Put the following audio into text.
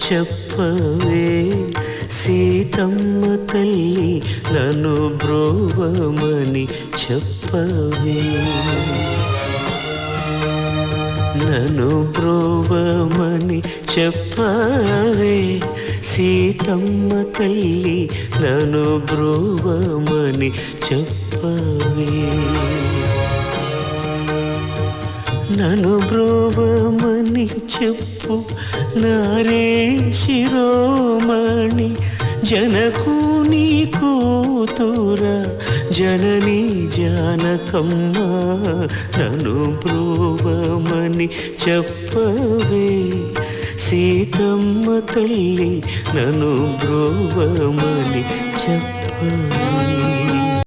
చెప్పవే సీతమ్మ తల్లి నన్ను బ్రోవమని చెప్పవే నన్ను బ్రోవమని చెప్పవే సీతమ్మ తల్లి నన్ను బ్రోవమని చెప్పవే నన్ను బ్రోవమని చెప్పు నారే శిరోమణి జనకుని కూతుర జనని జానకమ్మ నన్ను బ్రోవమని చెప్పవే సీతమ్మ తల్లి నన్ను బ్రోవమని చెప్పవే